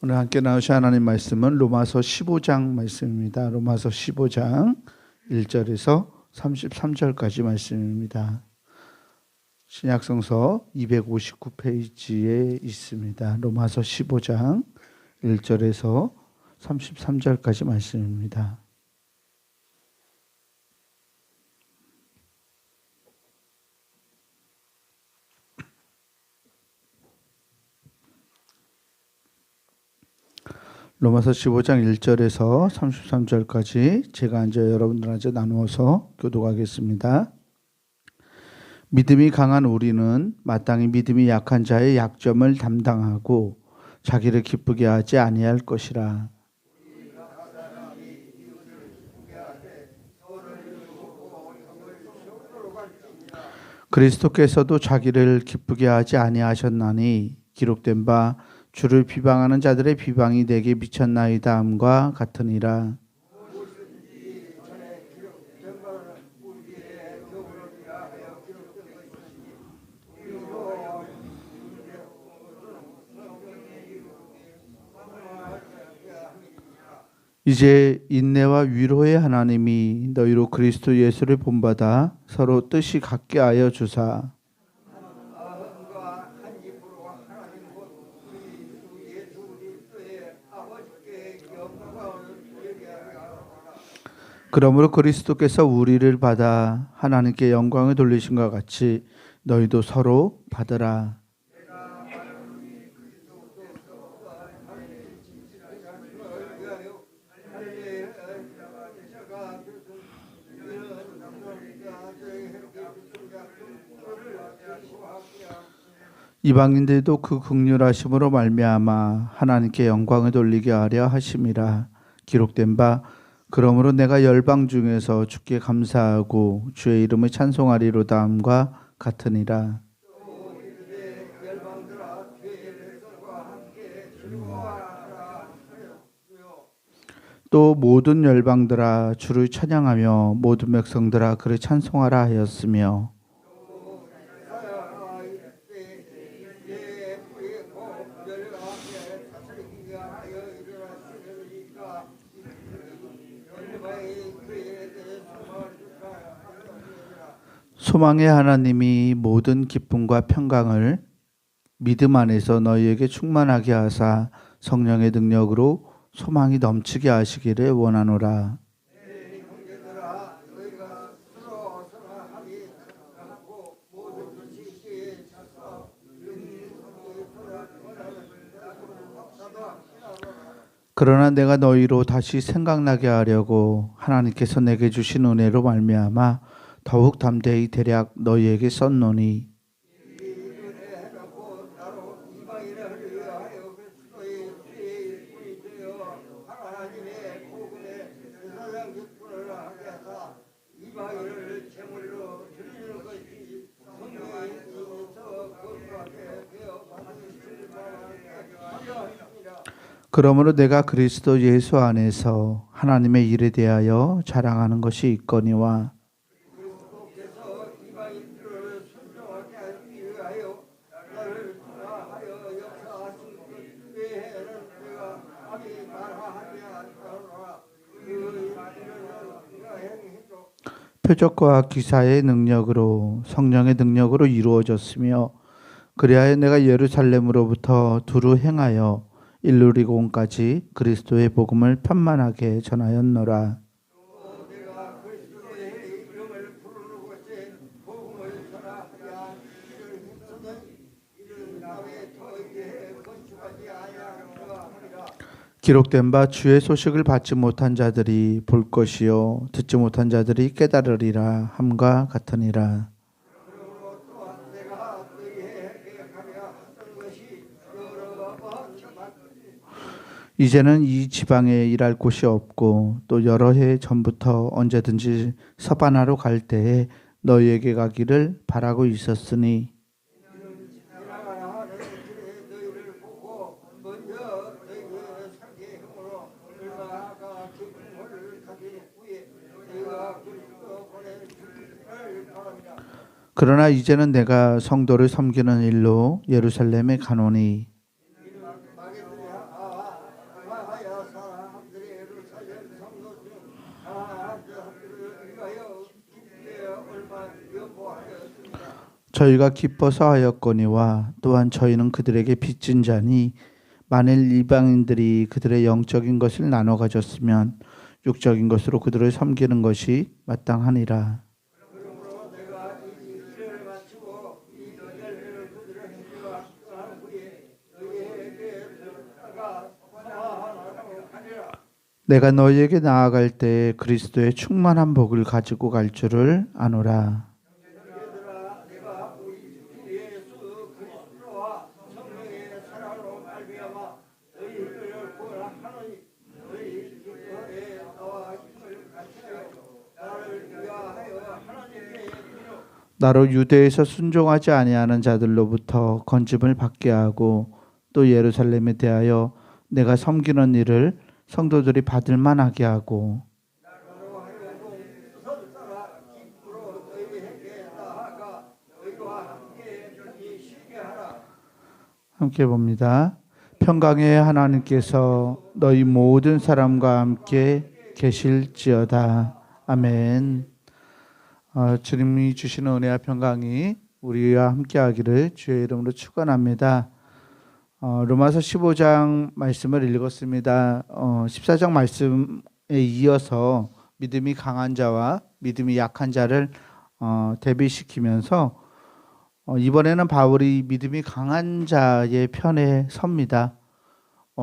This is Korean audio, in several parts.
오늘 함께 나누실 하나님 말씀은 로마서 15장 말씀입니다. 로마서 15장 1절에서 33절까지 말씀입니다. 신약성서 259페이지에 있습니다. 로마서 15장 1절에서 33절까지 말씀입니다. 로마서 15장 1절에서 33절까지 제가 앉아 여러분들한테 나누어서 교독하겠습니다. 믿음이 강한 우리는 마땅히 믿음이 약한 자의 약점을 담당하고 자기를 기쁘게 하지 아니할 것이라. 그리스도께서도 자기를 기쁘게 하지 아니하셨나니 기록된 바 주를 비방하는 자들의 비방이 내게 미쳤나이다 함과 같으니라. 이제 인내와 위로의 하나님이 너희로 그리스도 예수를 본받아 서로 뜻이 같게 하여 주사 그러므로 그리스도께서 우리를 받아 하나님께 영광을 돌리신 것 같이 너희도 서로 받으라. 이방인들도 그 긍휼하심으로 말미암아 하나님께 영광을 돌리게 하려 하심이라. 기록된 바 그러므로 내가 열방 중에서 주께 감사하고 주의 이름을 찬송하리로다 함과 같으니라. 또 모든 열방들아 주를 찬양하며 모든 백성들아 그를 찬송하라 하였으며 소망의 하나님이 모든 기쁨과 평강을 믿음 안에서 너희에게 충만하게 하사 성령의 능력으로 소망이 넘치게 하시기를 원하노라. 그러나 내가 너희로 다시 생각나게 하려고 하나님께서 내게 주신 은혜로 말미암아 더욱 담대히 대략 너희에게 썼노니 그러므로 내가 그리스도 예수 안에서 하나님의 일에 대하여 자랑하는 것이 있거니와 표적과 기사의 능력으로 성령의 능력으로 이루어졌으며 그리하여 내가 예루살렘으로부터 두루 행하여 일루리곤까지 그리스도의 복음을 편만하게 전하였노라. 기록된 바 주의 소식을 받지 못한 자들이 볼 것이요 듣지 못한 자들이 깨달으리라 함과 같으니라. 이제는 이 지방에 일할 곳이 없고 또 여러 해 전부터 언제든지 서바나로 갈 때에 너희에게 가기를 바라고 있었으니 그러나 이제는 내가 성도를 섬기는 일로 예루살렘에 가노니 저희가 기뻐서 하였거니와 또한 저희는 그들에게 빚진 자니 만일 이방인들이 그들의 영적인 것을 나눠 가졌으면 육적인 것으로 그들을 섬기는 것이 마땅하니라. 내가 너희에게 나아갈 때 그리스도의 충만한 복을 가지고 갈 줄을 아노라. 나로 유대에서 순종하지 아니하는 자들로부터 건짐을 받게 하고 또 예루살렘에 대하여 내가 섬기는 일을 성도들이 받을 만하게 하고 함께 봅니다. 평강의 하나님께서 너희 모든 사람과 함께 계실지어다. 아멘. 주님이 주시는 은혜와 평강이 우리와 함께하기를 주의 이름으로 축원합니다. 로마서 15장 말씀을 읽었습니다. 14장 말씀에 이어서 믿음이 강한 자와 믿음이 약한 자를 대비시키면서 이번에는 바울이 믿음이 강한 자의 편에 섭니다.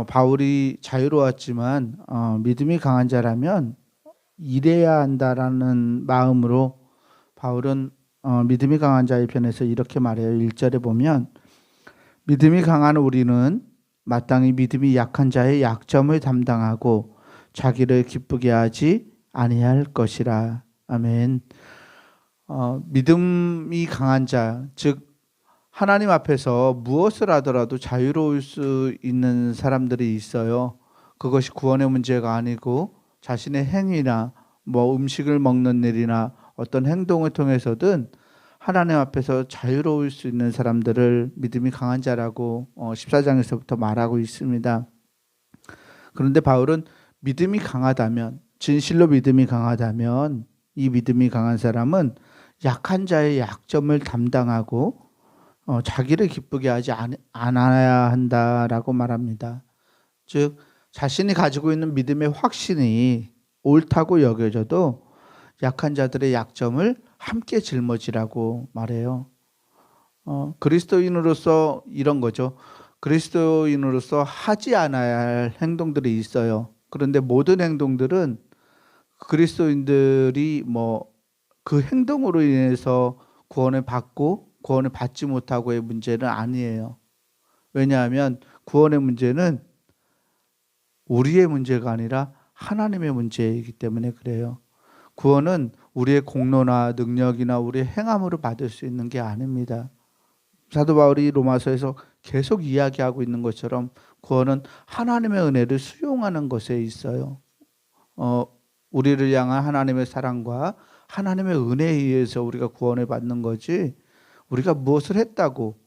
바울이 자유로웠지만 믿음이 강한 자라면 일해야 한다라는 마음으로 바울은 믿음이 강한 자의 편에서 이렇게 말해요. 1절에 보면 믿음이 강한 우리는 마땅히 믿음이 약한 자의 약점을 담당하고 자기를 기쁘게 하지 아니할 것이라. 아멘. 믿음이 강한 자, 즉 하나님 앞에서 무엇을 하더라도 자유로울 수 있는 사람들이 있어요. 그것이 구원의 문제가 아니고 자신의 행위나 음식을 먹는 일이나 어떤 행동을 통해서든 하나님 앞에서 자유로울 수 있는 사람들을 믿음이 강한 자라고 14장에서부터 말하고 있습니다. 그런데 바울은 믿음이 강하다면, 진실로 믿음이 강하다면 이 믿음이 강한 사람은 약한 자의 약점을 담당하고 자기를 기쁘게 하지 않아야 한다라고 말합니다. 즉 자신이 가지고 있는 믿음의 확신이 옳다고 여겨져도 약한 자들의 약점을 함께 짊어지라고 말해요. 그리스도인으로서 이런 거죠. 그리스도인으로서 하지 않아야 할 행동들이 있어요. 그런데 모든 행동들은 그리스도인들이 그 행동으로 인해서 구원을 받고 구원을 받지 못하고의 문제는 아니에요. 왜냐하면 구원의 문제는 우리의 문제가 아니라 하나님의 문제이기 때문에 그래요. 구원은 우리의 공로나 능력이나 우리의 행함으로 받을 수 있는 게 아닙니다. 사도 바울이 로마서에서 계속 이야기하고 있는 것처럼 구원은 하나님의 은혜를 수용하는 것에 있어요. 우리를 향한 하나님의 사랑과 하나님의 은혜에 의해서 우리가 구원을 받는 거지 우리가 무엇을 했다고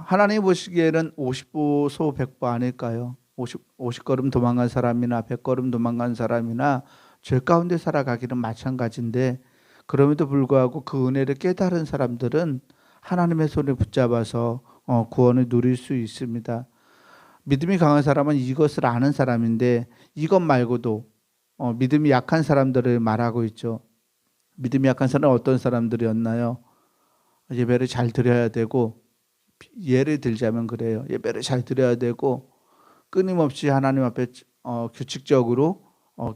하나님 보시기에는 50보 100보 아닐까요? 50걸음 도망간 사람이나 100걸음 도망간 사람이나 죄 가운데 살아가기는 마찬가지인데 그럼에도 불구하고 그 은혜를 깨달은 사람들은 하나님의 손에 붙잡아서 구원을 누릴 수 있습니다. 믿음이 강한 사람은 이것을 아는 사람인데 이것 말고도 믿음이 약한 사람들을 말하고 있죠. 믿음이 약한 사람은 어떤 사람들이었나요? 예배를 잘 드려야 되고, 예를 들자면 그래요. 예배를 잘 드려야 되고 끊임없이 하나님 앞에 규칙적으로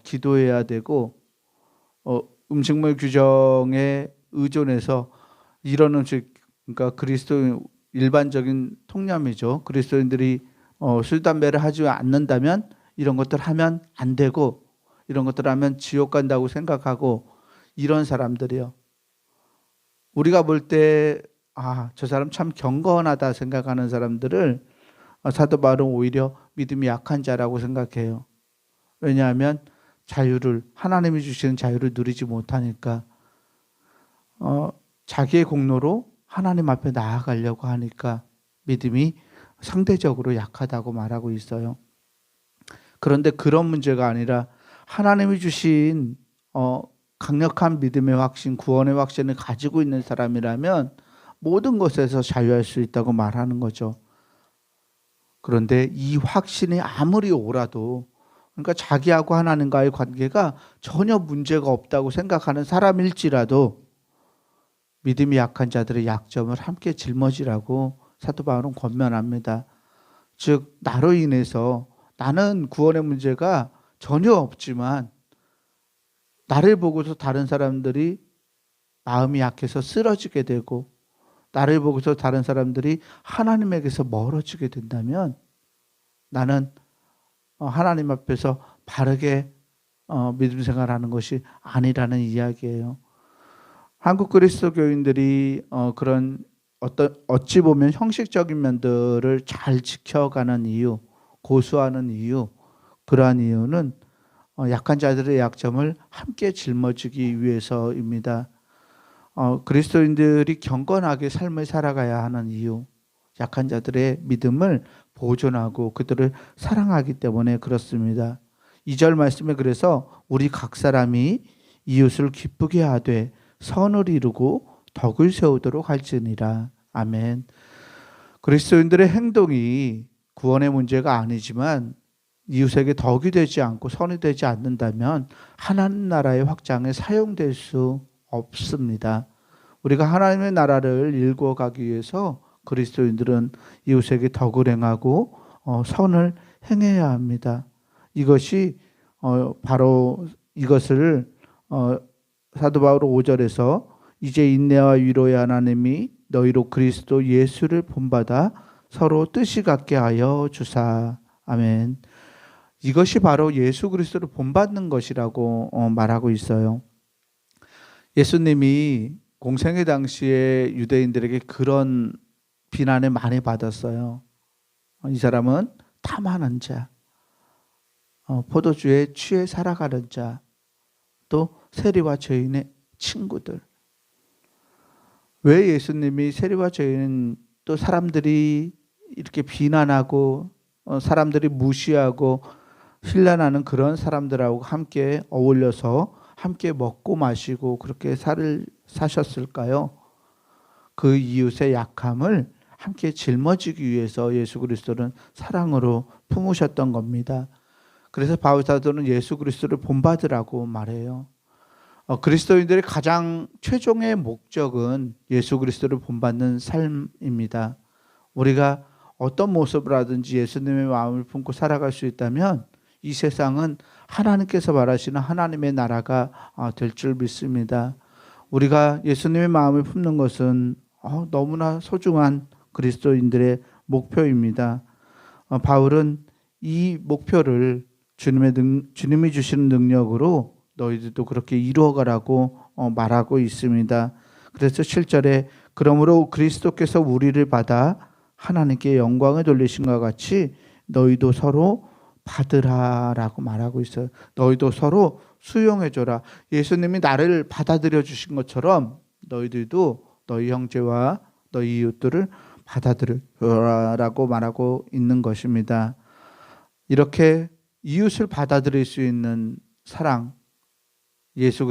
기도해야 되고 음식물 규정에 의존해서 이런 음식, 그러니까 그리스도 일반적인 통념이죠. 그리스도인들이 술 담배를 하지 않는다면 이런 것들 하면 안 되고 이런 것들 하면 지옥 간다고 생각하고 이런 사람들이요. 우리가 볼 때 저 사람 참 경건하다 생각하는 사람들을 사도 바울은 오히려 믿음이 약한 자라고 생각해요. 왜냐하면 자유를, 하나님이 주시는 자유를 누리지 못하니까 자기의 공로로 하나님 앞에 나아가려고 하니까 믿음이 상대적으로 약하다고 말하고 있어요. 그런데 그런 문제가 아니라 하나님이 주신 강력한 믿음의 확신, 구원의 확신을 가지고 있는 사람이라면 모든 것에서 자유할 수 있다고 말하는 거죠. 그런데 이 확신이 아무리 오라도, 그러니까 자기하고 하나님과의 관계가 전혀 문제가 없다고 생각하는 사람일지라도 믿음이 약한 자들의 약점을 함께 짊어지라고 사도 바울은 권면합니다. 즉 나로 인해서 나는 구원의 문제가 전혀 없지만 나를 보고서 다른 사람들이 마음이 약해서 쓰러지게 되고 나를 보고서 다른 사람들이 하나님에게서 멀어지게 된다면 나는 하나님 앞에서 바르게 믿음 생활하는 것이 아니라는 이야기예요. 한국 그리스도교인들이 그런 어찌 보면 형식적인 면들을 잘 지켜가는 이유, 고수하는 이유, 그러한 이유는 약한 자들의 약점을 함께 짊어지기 위해서입니다. 그리스도인들이 경건하게 삶을 살아가야 하는 이유, 약한 자들의 믿음을 보존하고 그들을 사랑하기 때문에 그렇습니다. 2절 말씀에 그래서 우리 각 사람이 이웃을 기쁘게 하되 선을 이루고 덕을 세우도록 할지니라. 아멘. 그리스도인들의 행동이 구원의 문제가 아니지만 이웃에게 덕이 되지 않고 선이 되지 않는다면 하나님 나라의 확장에 사용될 수 없습니다. 우리가 하나님의 나라를 일구어가기 위해서 그리스도인들은 이웃에게 덕을 행하고 선을 행해야 합니다. 이것이 바로 이것을 사도 바울 5절에서 이제 인내와 위로의 하나님이 너희로 그리스도 예수를 본받아 서로 뜻이 같게 하여 주사. 아멘. 이것이 바로 예수 그리스도를 본받는 것이라고 말하고 있어요. 예수님이 공생의 당시에 유대인들에게 그런 비난을 많이 받았어요. 이 사람은 탐하는 자, 포도주에 취해 살아가는 자, 또 세리와 죄인의 친구들. 왜 예수님이 세리와 죄인, 또 사람들이 이렇게 비난하고 사람들이 무시하고 신란하는 그런 사람들하고 함께 어울려서 함께 먹고 마시고 그렇게 사셨을까요? 그 이웃의 약함을 함께 짊어지기 위해서 예수 그리스도는 사랑으로 품으셨던 겁니다. 그래서 바울 사도는 예수 그리스도를 본받으라고 말해요. 그리스도인들의 가장 최종의 목적은 예수 그리스도를 본받는 삶입니다. 우리가 어떤 모습을 하든지 예수님의 마음을 품고 살아갈 수 있다면 이 세상은 하나님께서 말하시는 하나님의 나라가 될 줄 믿습니다. 우리가 예수님의 마음을 품는 것은 너무나 소중한 그리스도인들의 목표입니다. 바울은 이 목표를 주님이 주시는 능력으로 너희들도 그렇게 이루어가라고 말하고 있습니다. 그래서 7절에 그러므로 그리스도께서 우리를 받아 하나님께 영광을 돌리신 것 같이 너희도 서로 받으라라고 말하고 있어요. 너희도 서로 수용해줘라. 예수님이 나를 받아들여 주신 것처럼 너희들도 너희 형제와 너희 이웃들을 받아들여라라고 말하고 있는 것입니다. 이렇게 이웃을 받아들일 수 있는 사랑, 예수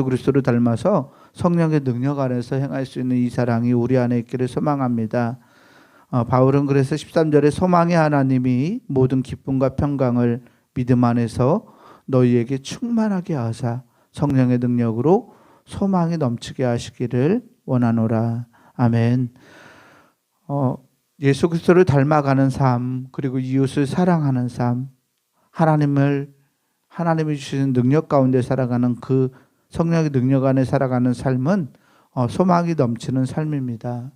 그리스도를 닮아서 성령의 능력 안에서 행할 수 있는 이 사랑이 우리 안에 있기를 소망합니다. 바울은 그래서 13절에 소망의 하나님이 모든 기쁨과 평강을 믿음 안에서 너희에게 충만하게 하사 성령의 능력으로 소망이 넘치게 하시기를 원하노라. 아멘. 예수 그리스도를 닮아가는 삶, 그리고 이웃을 사랑하는 삶, 하나님이 주시는 능력 가운데 살아가는 그 성령의 능력 안에 살아가는 삶은 소망이 넘치는 삶입니다.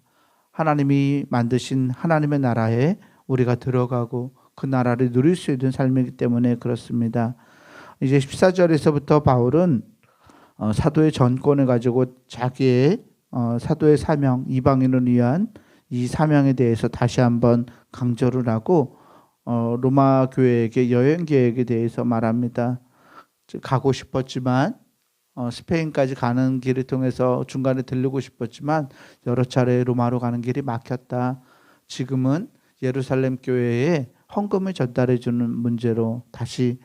하나님이 만드신 하나님의 나라에 우리가 들어가고 그 나라를 누릴 수 있는 삶이기 때문에 그렇습니다. 이제 14절에서부터 바울은 사도의 전권을 가지고 자기의 사도의 사명, 이방인을 위한 이 사명에 대해서 다시 한번 강조를 하고 로마 교회에게 여행 계획에 대해서 말합니다. 가고 싶었지만 스페인까지 가는 길을 통해서 중간에 들르고 싶었지만 여러 차례 로마로 가는 길이 막혔다. 지금은 예루살렘 교회에 헌금을 전달해 주는 문제로 다시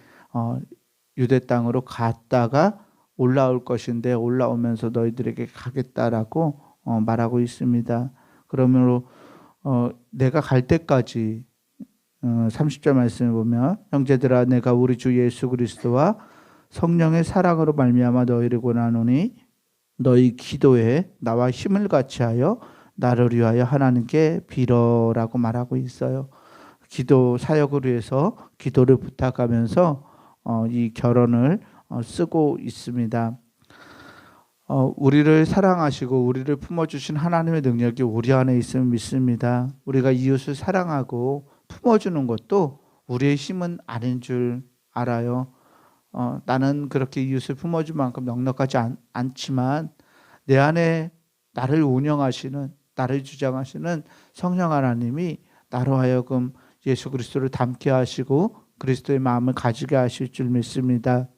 유대 땅으로 갔다가 올라올 것인데 올라오면서 너희들에게 가겠다라고 말하고 있습니다. 그러므로 내가 갈 때까지 30절 말씀을 보면 형제들아 내가 우리 주 예수 그리스도와 성령의 사랑으로 말미암아 너희를 권하노니 너희 기도에 나와 힘을 같이하여 나를 위하여 하나님께 빌어라고 말하고 있어요. 기도 사역을 위해서 기도를 부탁하면서 이 결혼을 쓰고 있습니다. 우리를 사랑하시고 우리를 품어주신 하나님의 능력이 우리 안에 있음을 믿습니다. 우리가 이웃을 사랑하고 품어주는 것도 우리의 힘은 아닌 줄 알아요. 나는 그렇게 이웃을 품어줄 만큼 넉넉하지 않지만 내 안에 나를 운영하시는, 나를 주장하시는 성령 하나님이 나로 하여금 예수 그리스도를 닮게 하시고 그리스도의 마음을 가지게 하실 줄 믿습니다.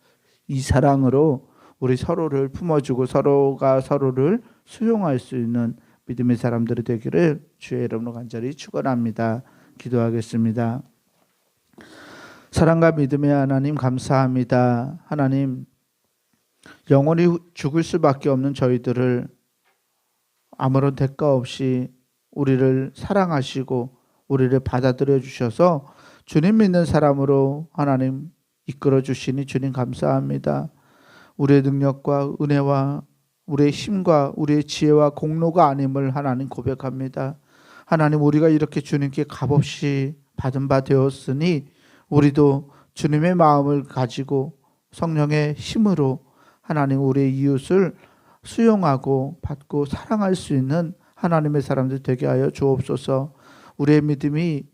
이 사랑으로 우리 서로를 품어주고 서로가 서로를 수용할 수 있는 믿음의 사람들이 되기를 주의 이름으로 간절히 축원합니다. 기도하겠습니다. 사랑과 믿음의 하나님 감사합니다. 하나님, 영원히 죽을 수밖에 없는 저희들을 아무런 대가 없이 우리를 사랑하시고 우리를 받아들여 주셔서 주님 믿는 사람으로 하나님 이끌어 주시니 주님 감사합니다. 우리의 능력과 은혜와 우리의 힘과 우리의 지혜와 공로가 아님을 하나님 고백합니다. 하나님, 우리가 이렇게 주님께 값없이 받은 바 되었으니 우리도 주님의 마음을 가지고 성령의 힘으로 하나님 우리의 이웃을 수용하고 받고 사랑할 수 있는 하나님의 사람들 되게 하여 주옵소서. 우리의 믿음이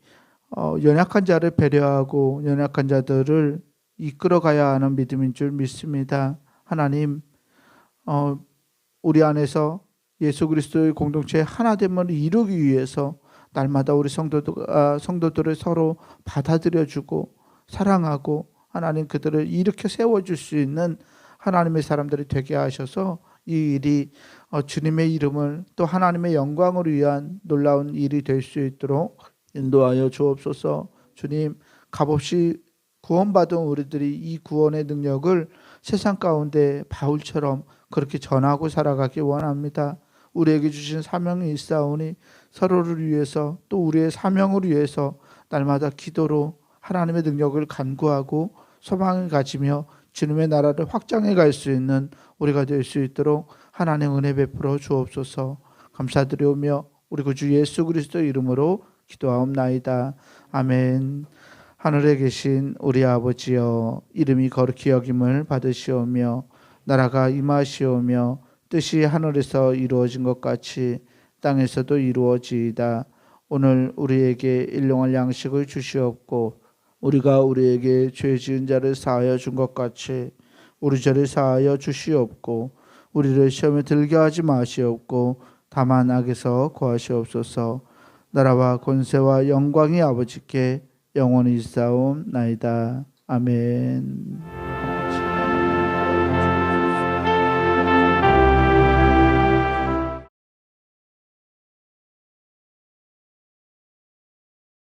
연약한 자를 배려하고 연약한 자들을 이끌어가야 하는 믿음인 줄 믿습니다. 하나님, 우리 안에서 예수 그리스도의 공동체의 하나됨을 이루기 위해서 날마다 우리 성도들을 서로 받아들여주고 사랑하고 하나님 그들을 일으켜 세워줄 수 있는 하나님의 사람들이 되게 하셔서 이 일이 주님의 이름을 또 하나님의 영광을 위한 놀라운 일이 될 수 있도록 인도하여 주옵소서. 주님, 값없이 구원받은 우리들이 이 구원의 능력을 세상 가운데 바울처럼 그렇게 전하고 살아가기 원합니다. 우리에게 주신 사명이 있사오니 서로를 위해서 또 우리의 사명을 위해서 날마다 기도로 하나님의 능력을 간구하고 소망을 가지며 주님의 나라를 확장해 갈 수 있는 우리가 될 수 있도록 하나님 은혜 베풀어 주옵소서. 감사드리오며 우리 구주 예수 그리스도 이름으로 기도하옵나이다. 아멘. 하늘에 계신 우리 아버지여, 이름이 거룩히 여김을 받으시오며 나라가 임하시오며 뜻이 하늘에서 이루어진 것 같이 땅에서도 이루어지이다. 오늘 우리에게 일용할 양식을 주시옵고 우리가 우리에게 죄 지은 자를 사하여 준 것 같이 우리 죄를 사하여 주시옵고 우리를 시험에 들게 하지 마시옵고 다만 악에서 구하시옵소서. 나라와 권세와 영광이 아버지께 영원히 있사옵나이다. 아멘.